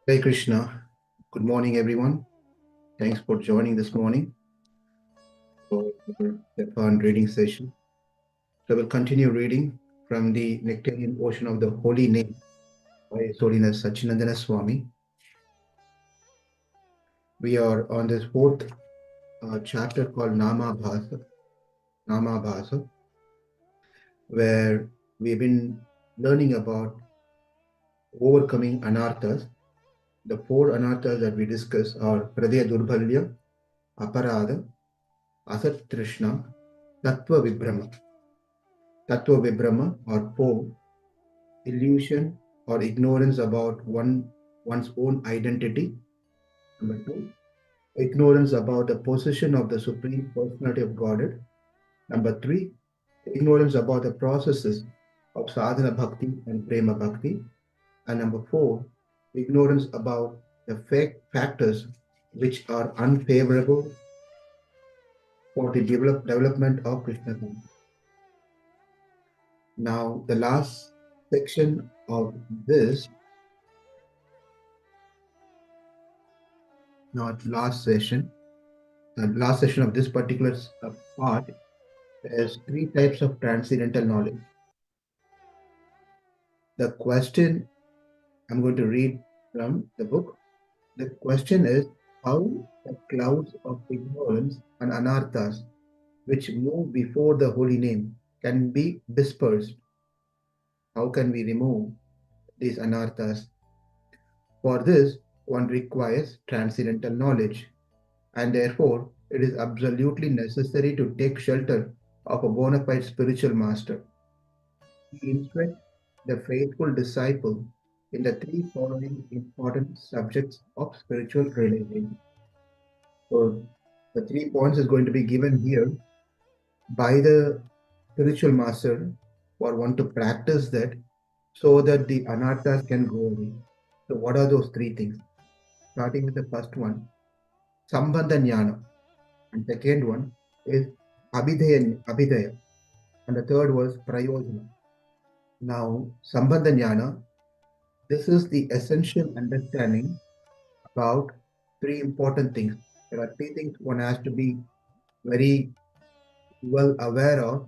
Hey Krishna, good morning everyone. Thanks for joining this morning for the fun reading session. So we'll continue reading from the Nectarian Ocean of the Holy Name by His Holiness Sacinandana Swami. We are on this fourth chapter called Namabhasa, where we've been learning about overcoming anarthas. The four anarthas that we discuss are Pradya Durbhalya, Aparada, Asat Trishna, Tattva Vibhrama. Tattva Vibhrama or Po, illusion or ignorance about one's own identity. Number two, ignorance about the position of the Supreme Personality of Godhead. Number three, ignorance about the processes of Sadhana Bhakti and Prema Bhakti. And number four, ignorance about the factors which are unfavorable for the development of Krishna consciousness. Now, the last section of this, not last session, the last session of this particular part is three types of transcendental knowledge. The question I'm going to read from the book. The question is how the clouds of ignorance and anarthas which move before the holy name can be dispersed. How can we remove these anarthas? For this, one requires transcendental knowledge, and therefore it is absolutely necessary to take shelter of a bona fide spiritual master. He instructs the faithful disciple in the three following important subjects of spiritual realization. So, the 3 points is going to be given here by the spiritual master for one to practice that so that the anarthas can go away. So, what are those three things? Starting with the first one, Sambandha Jnana, and second one is Abhideya, and the third was Prayojana. Now, Sambandha Jnana, this is the essential understanding about three important things. There are three things one has to be very well aware of.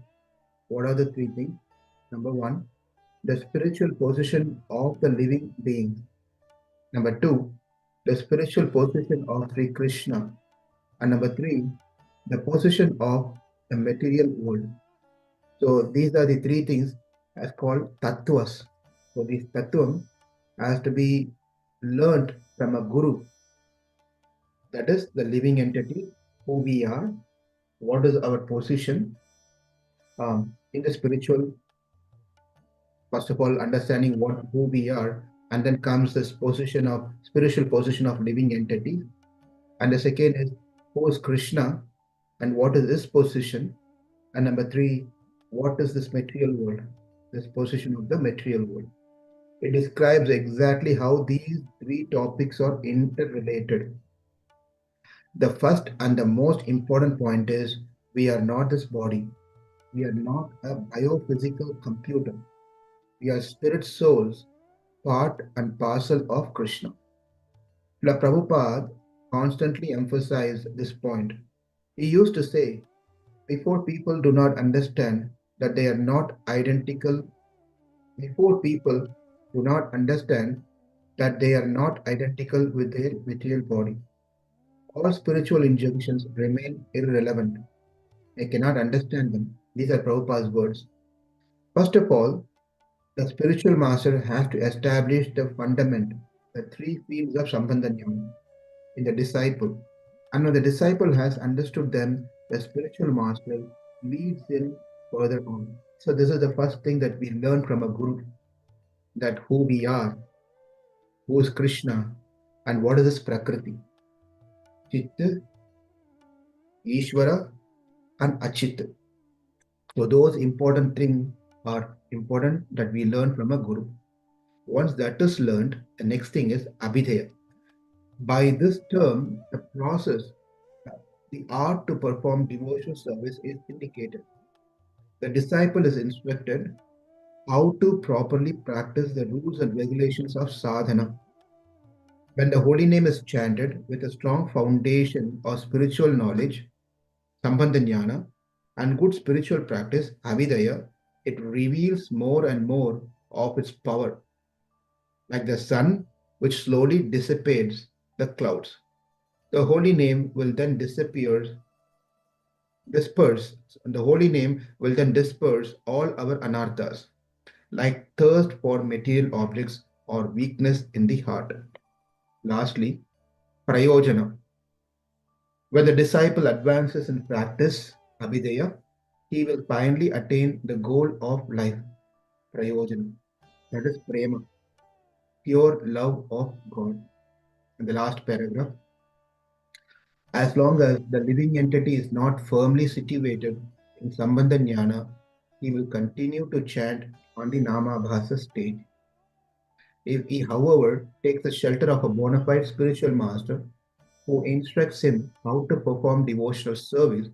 What are the three things? Number one, the spiritual position of the living beings. Number two, the spiritual position of Sri Krishna. And number three, the position of the material world. So these are the three things as called tattvas. So this tattvam has to be learned from a guru, that is the living entity, who we are, what is our position in the spiritual. First of all, understanding what who we are, and then comes this position of spiritual position of living entity. And the second is who is Krishna and what is his position. And number three, what is this material world, this position of the material world. It describes exactly how these three topics are interrelated. The first and the most important point is we are not this body. We are not a biophysical computer. We are spirit souls, part and parcel of Krishna. La Prabhupada constantly emphasized this point. He used to say, before people do not understand that they are not identical, before people do not understand that they are not identical with their material body, all spiritual injunctions remain irrelevant. They cannot understand them. These are Prabhupada's words. First of all, the spiritual master has to establish the fundament, the three fields of Sambandha Jnana in the disciple. And when the disciple has understood them, the spiritual master leads him further on. So this is the first thing that we learn from a guru, that who we are, who is Krishna, and what is this Prakriti. Chitta, Ishvara, and Achit. So those important things are important that we learn from a guru. Once that is learned, the next thing is Abhideya. By this term, the process, the art to perform devotional service is indicated. The disciple is instructed how to properly practice the rules and regulations of sadhana. When the holy name is chanted with a strong foundation of spiritual knowledge, Sambandha Jnana, and good spiritual practice, Abhideya, it reveals more and more of its power, like the sun which slowly dissipates the clouds. The holy name will then disperse, the holy name will then disperse all our anarthas, like thirst for material objects or weakness in the heart. Lastly, Prayojana. When the disciple advances in practice, Abhideya, he will finally attain the goal of life, Prayojana. That is Prema, pure love of God. In the last paragraph, as long as the living entity is not firmly situated in Sambandha Jnana, he will continue to chant on the Namabhasa stage. If he, however, takes the shelter of a bona fide spiritual master who instructs him how to perform devotional service,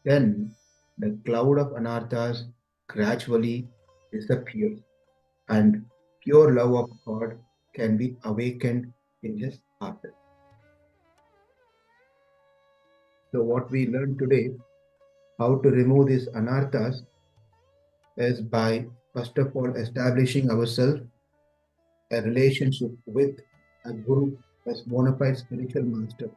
then the cloud of anarthas gradually disappears and pure love of God can be awakened in his heart. So, what we learned today, how to remove these anarthas, is by first of all establishing ourselves a relationship with a guru as bona fide spiritual master.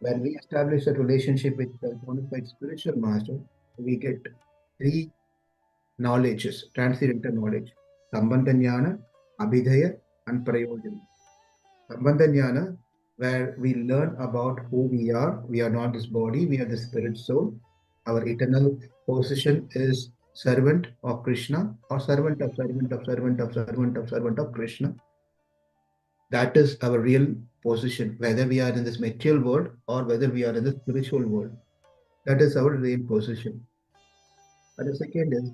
When we establish a relationship with the bona fide spiritual master, we get three knowledges, transcendental knowledge: Sambandha Jnana, Abhideya, and Prayojana. Sambandha Jnana, where we learn about who we are. We are not this body, we are the spirit soul. Our eternal position is servant of Krishna or servant of servant of servant of servant of servant of Krishna. That is our real position, whether we are in this material world or whether we are in the spiritual world. That is our real position. And the second is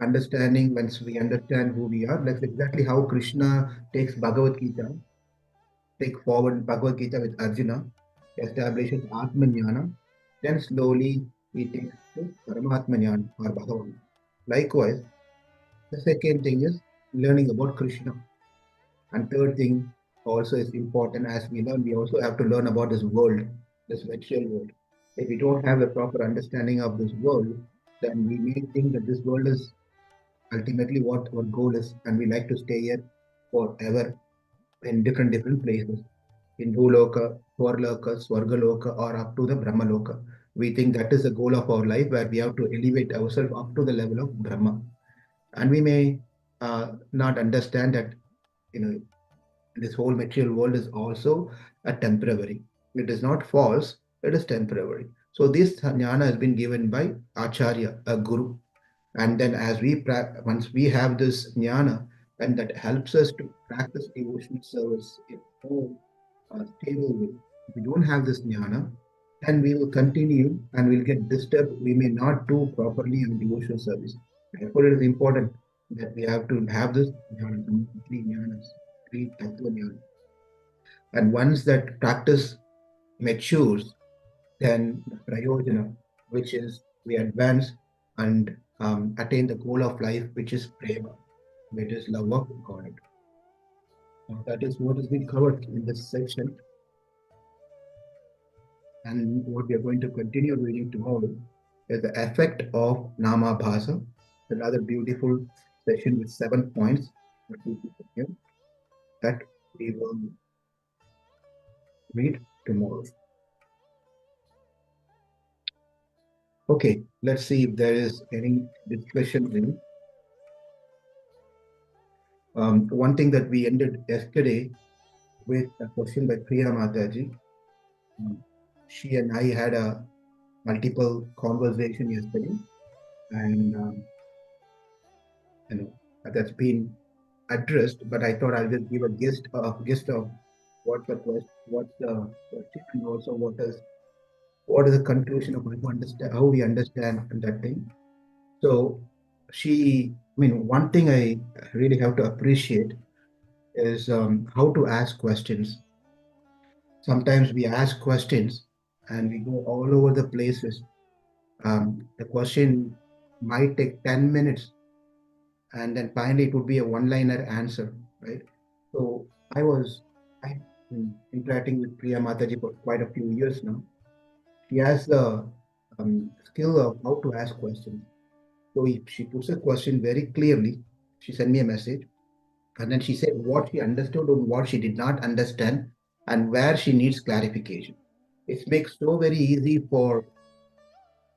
understanding. Once we understand who we are, that's exactly how Krishna takes Bhagavad Gita, take forward Bhagavad Gita with Arjuna, establishes Atmajnana, then slowly he takes to Paramatmajnana or Bhagavan. Likewise, the second thing is learning about Krishna. And third thing also is important as we learn, we also have to learn about this world, this material world. If we don't have a proper understanding of this world, then we may think that this world is ultimately what our goal is, and we like to stay here forever in different places, in Bhuloka, Swarloka, Swargaloka, or up to the Brahmaloka. We think that is the goal of our life, where we have to elevate ourselves up to the level of Brahma, and we may not understand that this whole material world is also a temporary. It is not false, it is temporary. So this jnana has been given by Acharya, a guru. And then as once we have this jnana, and that helps us to practice devotional service in a more stable way. If we don't have this jnana, then we will continue and we'll get disturbed. We may not do properly in devotional service. Therefore, it is important that we have to have this jnana, three jnanas, three tattva jnana. And once that practice matures, then the prayojana, which is we advance and attain the goal of life, which is prema, which is love of God. Now, that is what has been covered in this section. And what we are going to continue reading tomorrow is the effect of Namabhasa, another beautiful session with 7 points that we will read tomorrow. Okay, let's see if there is any discussion in. One thing that we ended yesterday with a question by Priya Mataji. She and I had a multiple conversation yesterday, and that's been addressed. But I thought I'll just give a gist of what the question, and also what is the conclusion of how we understand that thing. So one thing I really have to appreciate is how to ask questions. Sometimes we ask questions and we go all over the places. The question might take 10 minutes and then finally it would be a one-liner answer, right? So I was, I interacting with Priya Mataji for quite a few years now. She has the skill of how to ask questions. So if she puts a question very clearly, she sent me a message, and then she said what she understood and what she did not understand, and where she needs clarification. It makes so very easy for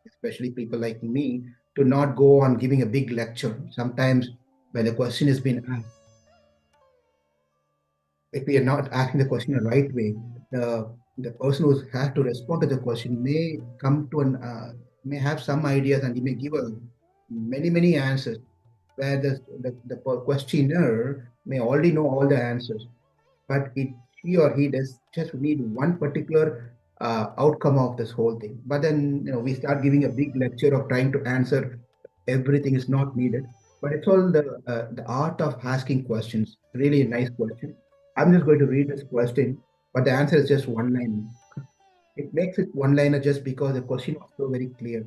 especially people like me to not go on giving a big lecture. Sometimes when a question has been asked, if we are not asking the question the right way, the person who has to respond to the question may come to an may have some ideas and he may give a many answers where the questioner may already know all the answers, but he or he does just need one particular outcome of this whole thing. But then we start giving a big lecture of trying to answer everything is not needed. But it's all the art of asking questions. Really a nice question. I'm just going to read this question, but the answer is just one line. It makes it one liner just because the question was so very clear,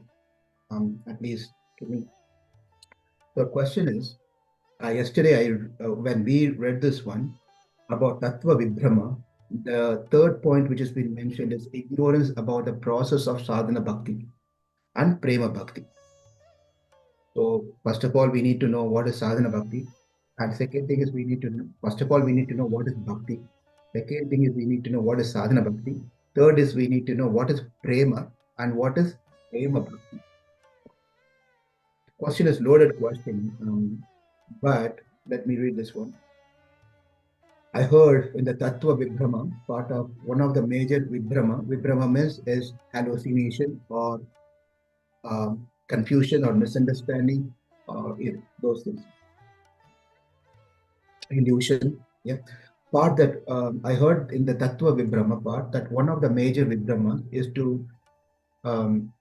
at least to me. The question is, yesterday when we read this one about Tattva Vibhrama, the third point which has been mentioned is ignorance about the process of sadhana bhakti and prema bhakti. So first of all, we need to know what is sadhana bhakti. And second thing is we need to know, first of all, we need to know what is bhakti. Second thing is we need to know what is sadhana bhakti. Third is we need to know what is prema and what is prema bhakti. Question is loaded question, but let me read this one. I heard in the Tattva Vibhrama, part of one of the major Vibhrama means is hallucination or confusion or misunderstanding or those things. Illusion. Yeah. Part that I heard in the Tattva Vibhrama part that one of the major Vibhrama um,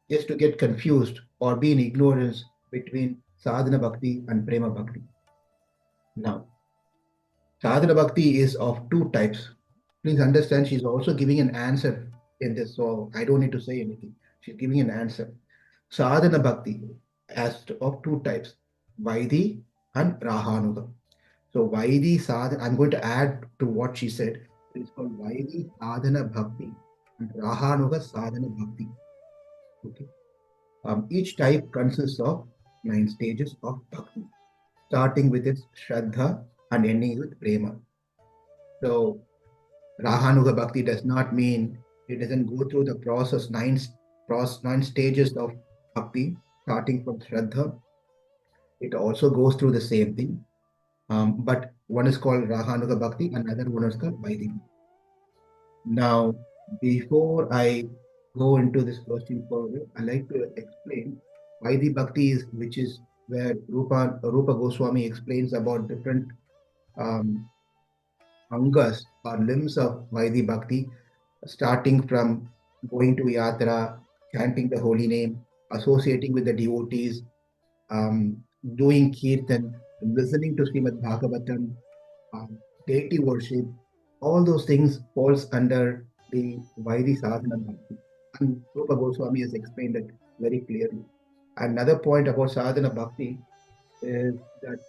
is to get confused or be in ignorance between sadhana bhakti and prema bhakti. Now, sadhana bhakti is of two types. Please understand, she's also giving an answer in this, so I don't need to say anything. She's giving an answer. Sadhana bhakti of two types, Vaidi and Rahanuga. So Vaidi sadhana, I'm going to add to what she said. It's called Vaidi sadhana bhakti and Rahanuga sadhana bhakti. Okay. Each type consists of 9 stages of bhakti, starting with its Shraddha and ending with Prema. So Rahanuga Bhakti does not mean it doesn't go through the process, nine stages of Bhakti, starting from Shraddha. It also goes through the same thing. But one is called Rahanuga Bhakti, another one is called Vaidi. Now, before I go into this question further, I like to explain Vaidi Bhakti which is where Rupa Goswami explains about different um, angas or limbs of Vaidi Bhakti, starting from going to yatra, chanting the holy name, associating with the devotees, doing kirtan, listening to Srimad Bhagavatam, um, deity worship, all those things falls under the Vaidi Sadhana Bhakti. And Rupa Goswami has explained it very clearly. Another point about Sadhana Bhakti is that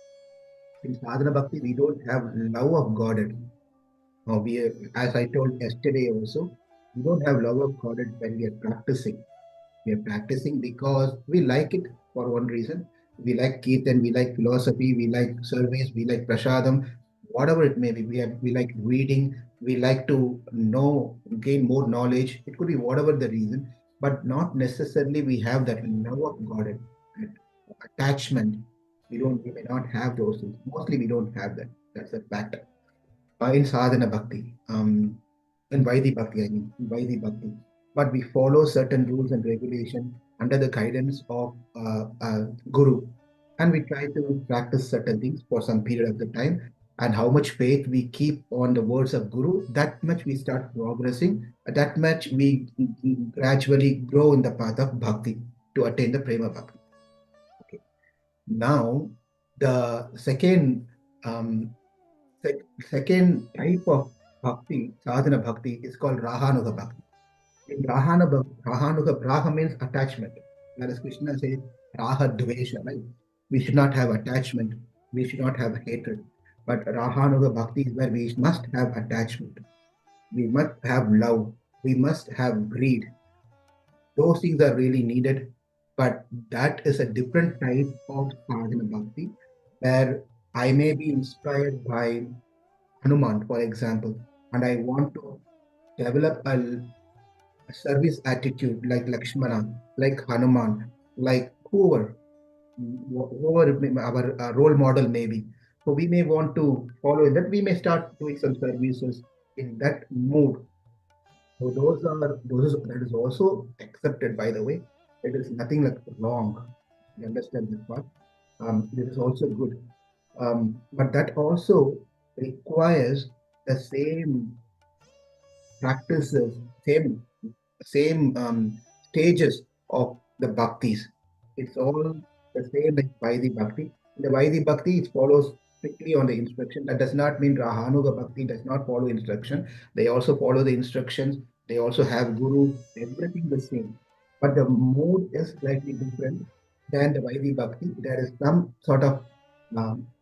in Sadhana Bhakti, we don't have love of Godhead. As I told yesterday also, we don't have love of Godhead when we are practicing. We are practicing because we like it for one reason. We like Kirtan, we like philosophy, we like service, we like prasadam, whatever it may be. We like reading, we like to know, gain more knowledge. It could be whatever the reason, but not necessarily we have that love of God, that attachment. We may not have those things. Mostly we don't have that. That's a fact. In sadhana bhakti, in Vaidi Bhakti, I mean, in Vaidi Bhakti. But we follow certain rules and regulations under the guidance of Guru. And we try to practice certain things for some period of the time. And how much faith we keep on the words of Guru, that much we start progressing, that much we gradually grow in the path of Bhakti to attain the Prema Bhakti. Okay. Now, the um, second type of bhakti, sadhana bhakti, is called Rahanuga Bhakti. In Raha means attachment. Whereas Krishna says Raha Dvesha, right? We should not have attachment. We should not have hatred. But Rahanuga Bhakti is where we must have attachment. we must have love, we must have greed. Those things are really needed, but that is a different type of sadhana bhakti where I may be inspired by Hanuman, for example, and I want to develop a service attitude like Lakshmana, like Hanuman, like whoever our role model may be. So we may want to follow that. We may start doing some services in that mood. So that is also accepted, by the way. It is nothing like wrong. You understand this part? This is also good. But that also requires the same practices, same stages of the bhaktis. It's all the same like Vaidi Bhakti. In the Vaidi Bhakti, it follows strictly on the instruction. That does not mean Ragaanuga Bhakti does not follow instruction. They also follow the instructions. They also have guru, everything the same. But the mood is slightly different than the Vaidi Bhakti. There is some sort of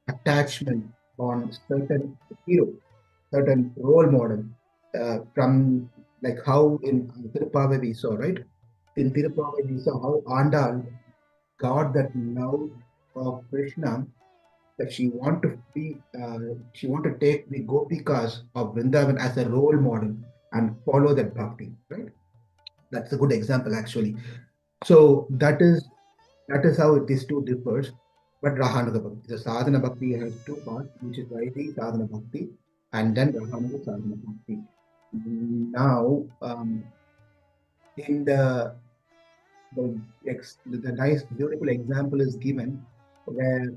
attachment on certain hero, certain role model from like how in Tirupavai we saw, right? In Tirupavai we saw how Andal got that love of Krishna that she want to take the Gopikas of Vrindavan as a role model and follow that bhakti, right? That's a good example actually. So that is how these two differs. But Rahanuga Bhakti, the Sadhana Bhakti has two parts, which is Vaidhi Sadhana Bhakti and then Rahanuga Sadhana Bhakti. Now, in the nice, beautiful example is given where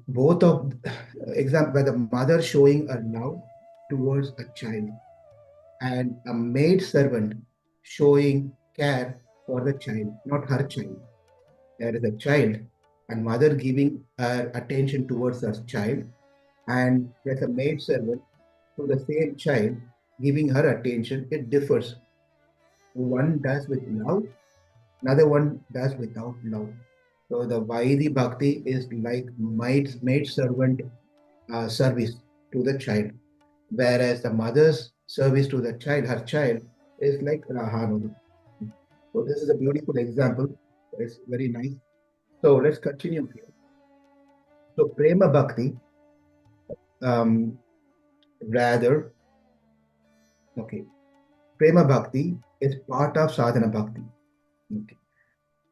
both of example where the mother showing a love towards a child and a maid servant showing care for the child, not her child. There is a child and mother giving her attention towards her child, and there's a maid servant to the same child giving her attention. It differs. One does with love, another one does without love. So the Vaidhi Bhakti is like maid servant service to the child, whereas the mother's service to the child, her child, is like Rahanuru. So this is a beautiful example. It's very nice. So let's continue here. So Prema Bhakti, um, rather, okay, Prema Bhakti is part of Sadhana Bhakti. Okay.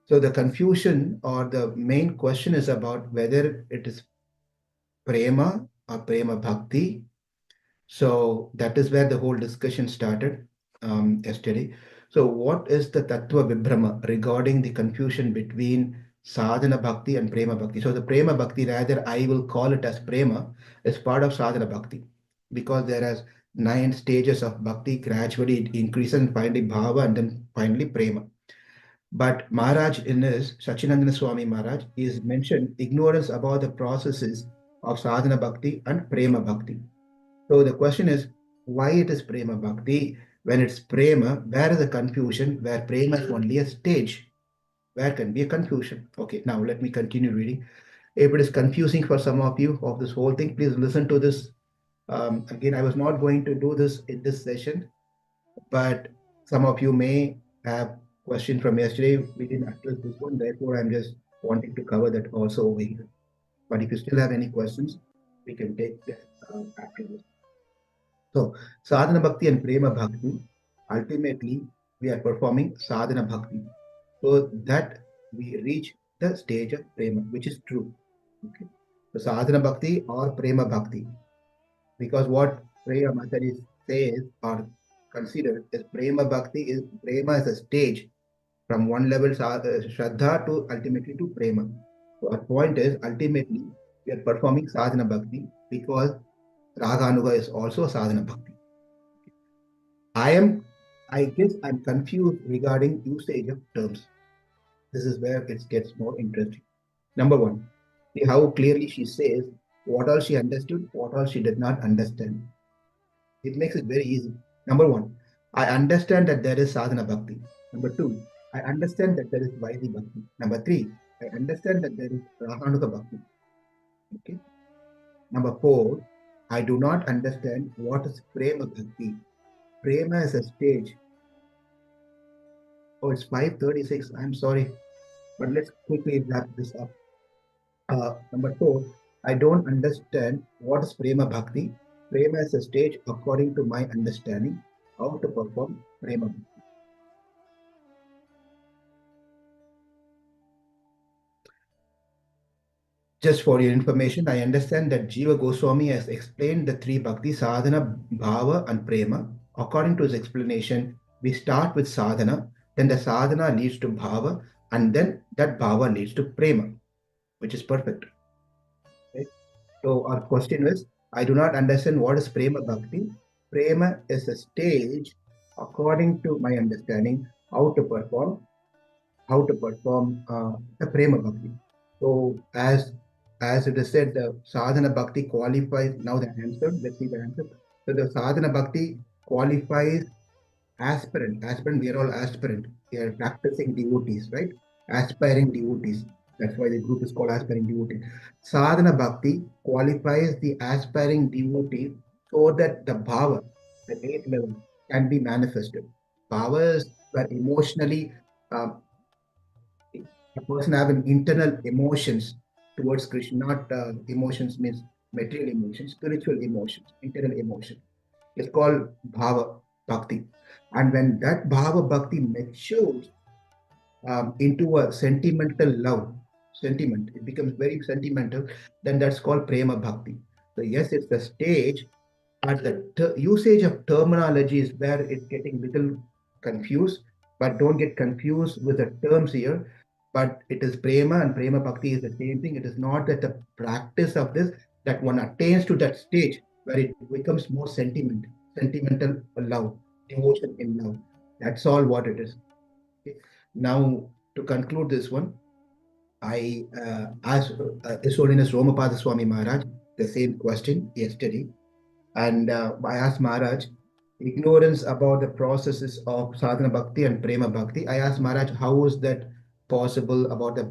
So the confusion or the main question is about whether it is Prema or Prema Bhakti. So that is where the whole discussion started yesterday. So what is the Tattva Vibhrama regarding the confusion between Sadhana Bhakti and Prema Bhakti? So the Prema Bhakti, rather I will call it as Prema, is part of Sadhana Bhakti because there are 9 stages of Bhakti. Gradually it increases and finally Bhava and then finally Prema. But Maharaj in his Sacinandana Swami Maharaj is mentioned ignorance about the processes of Sadhana Bhakti and Prema Bhakti. So the question is, why it is Prema Bhakti? When it's Prema, where is the confusion? Where Prema is only a stage. Where can be a confusion? Okay, now let me continue reading. If it is confusing for some of you of this whole thing, please listen to this. Again, I was not going to do this in this session, but some of you may have questions from yesterday. We didn't address this one, therefore I'm just wanting to cover that also over here. But if you still have any questions, we can take that after this. So, sadhana bhakti and prema bhakti, ultimately, we are performing sadhana bhakti. So that we reach the stage of prema, which is true. Okay. So, sadhana bhakti or prema bhakti, because what Prema Bhakti says or considered is prema is a stage from one level Shraddha to ultimately to prema. So our point is ultimately we are performing sadhana bhakti because Ragaanuga is also sadhana bhakti. I am, I guess I'm confused regarding usage of terms. This is where it gets more interesting. Number one, see how clearly she says what all she understood, what all she did not understand. It makes it very easy. Number one, I understand that there is sadhana bhakti. Number two, I understand that there is Vaidi Bhakti. Number three, I understand that there is Rahanuga Bhakti. Okay. Number four, I do not understand what is Prema Bhakti. Prema is a stage. Oh, it's 5:36. I'm sorry, but let's quickly wrap this up. Number four, I don't understand what is Prema Bhakti. Prema is a stage according to my understanding how to perform Prema Bhakti. Just for your information, I understand that Jiva Goswami has explained the three bhakti sadhana, bhava, and prema. According to his explanation, we start with sadhana, then the sadhana leads to bhava, and then that bhava leads to prema, which is perfect. Right? So our question is, I do not understand what is prema bhakti. Prema is a stage, according to my understanding, how to perform the prema bhakti. So as it is said, the sadhana bhakti qualifies. Now the answer. Let's see the answer. So the sadhana bhakti qualifies aspirant. Aspirant. We are all aspirant. We are practicing devotees, right? Aspiring devotees. That's why the group is called aspiring devotee. Sadhana bhakti qualifies the aspiring devotee so that the bhava, the eighth level, can be manifested. Bhavas were emotionally uh, a person have an internal emotions towards Krishna, not emotions means material emotions, spiritual emotions, internal emotion. It's called bhava bhakti. And when that bhava bhakti matures into a sentimental love, sentiment, it becomes very sentimental, then that's called prema bhakti. So yes, it's the stage, but the usage of terminology is where it's getting little confused, but don't get confused with the terms here. But it is prema and prema bhakti is the same thing. It is not that the practice of this that one attains to that stage where it becomes more sentimental love, devotion in love. That's all what it is. Okay. Now, to conclude this one, I asked His Holiness Romapada Swami Maharaj the same question yesterday, and I asked Maharaj, ignorance about the processes of sadhana bhakti and prema bhakti. I asked Maharaj, how is that possible about the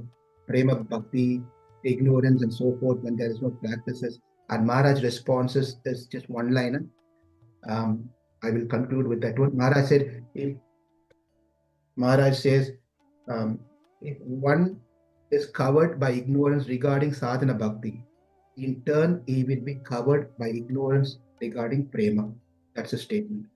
prema bhakti, ignorance, and so forth when there is no practices? And Maharaj responses is just one liner. Um, I will conclude with that one. Maharaj said, if Maharaj says, if one is covered by ignorance regarding sadhana bhakti, in turn, he will be covered by ignorance regarding prema. That's a statement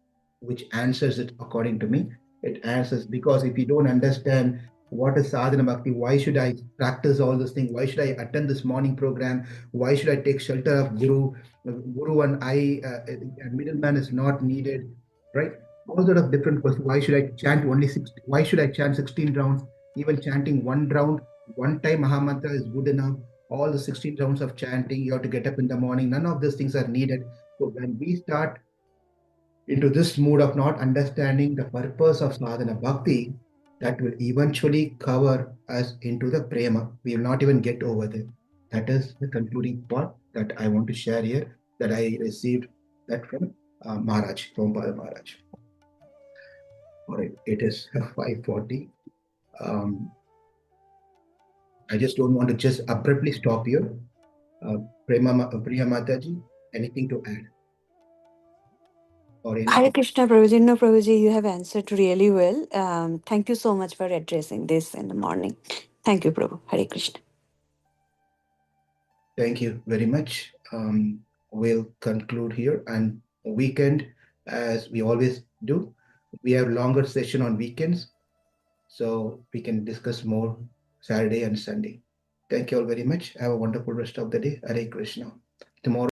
which answers it according to me. It answers because if you don't understand what is sadhana bhakti, why should I practice all this thing? Why should I attend this morning program? Why should I take shelter of Guru? Guru and I, a middleman is not needed, right? All sort of different questions. Why should I chant only six? Why should I chant 16 rounds? Even chanting one round, one time Mahamantra is good enough. All the 16 rounds of chanting, you have to get up in the morning. None of these things are needed. So when we start into this mood of not understanding the purpose of sadhana bhakti, that will eventually cover us into the prema. We will not even get over there. That is the concluding part that I want to share here that I received that from Maharaj, from Maharaj. All right, it is 5:40. Um, I just don't want to just abruptly stop here. Priya Mataji, anything to add or Hare anything? Krishna Prabhuji, no Prabhuji, you have answered really well. Thank you so much for addressing this in the morning. Thank you, Prabhu. Hare Krishna. Thank you very much. We'll conclude here and weekend, as we always do. We have longer session on weekends, so we can discuss more Saturday and Sunday. Thank you all very much. Have a wonderful rest of the day. Hare Krishna. Tomorrow